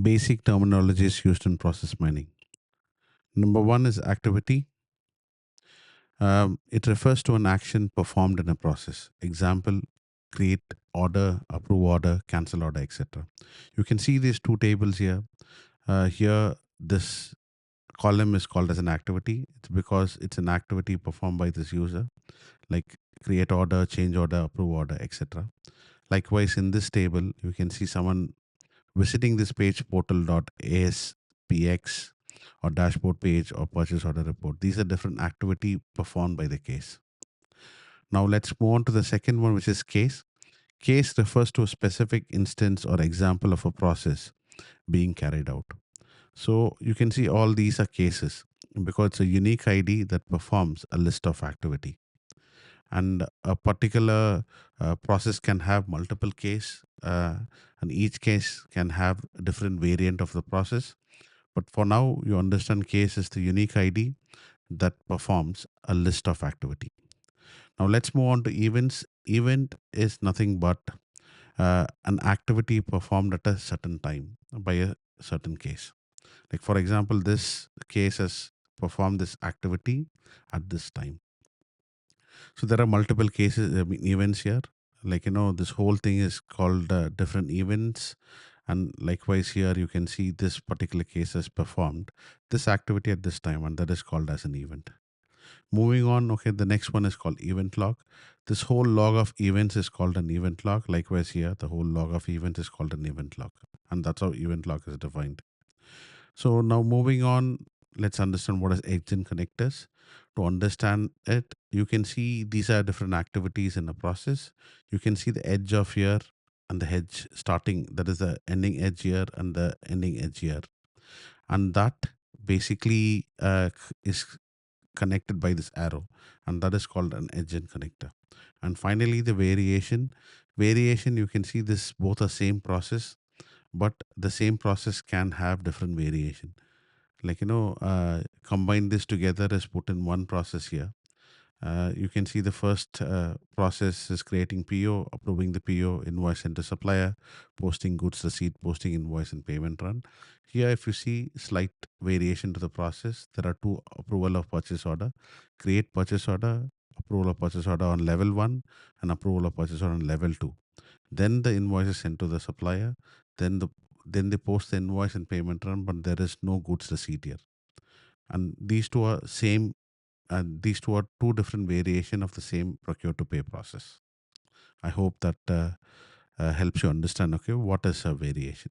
Basic terminologies used in process mining. Number one is activity. It refers to an action performed in a process. Example: create order, approve order, cancel order, etc. You can see these two tables here. Here, this column is called as an activity. It's because it's an activity performed by this user, like create order, change order, approve order, etc. Likewise, in this table, you can see someone visiting this page, portal.aspx or dashboard page or purchase order report. These are different activity performed by the case. Now let's move on to the second one, which is case. Case refers to a specific instance or example of a process being carried out. So you can see all these are cases because it's a unique ID that performs a list of activity. And a particular process can have multiple case, and each case can have a different variant of the process. But for now, you understand case is the unique ID that performs a list of activity. Now let's move on to events. Event is nothing but an activity performed at a certain time by a certain case. Like for example, this case has performed this activity at this time. So there are multiple cases, I mean, events here. Like, this whole thing is called different events. And likewise, here you can see this particular case has performed this activity at this time, and that is called as an event. Moving on, okay, the next one is called event log. This whole log of events is called an event log. Likewise, here, the whole log of event is called an event log. And that's how event log is defined. So now moving on, let's understand what is edge and connectors. To understand it, you can see these are different activities in a process. You can see the edge of here and the edge starting, that is the ending edge here and the ending edge here. And that basically is connected by this arrow, and that is called an edge and connector. And finally, the variation. Variation, you can see this both are same process, but the same process can have different variation. Like, combine this together is put in one process here. You can see the first process is creating PO, approving the PO, invoice sent to supplier, posting goods receipt, posting invoice and payment run. Here, if you see slight variation to the process, there are two: approval of purchase order, create purchase order, approval of purchase order on level 1, and approval of purchase order on level 2. Then the invoice is sent to the supplier. Then they post the invoice and payment run, but there is no goods receipt here. And these two are same, and these two are two different variation of the same procure to pay process. I hope that helps you understand, okay, what is a variation.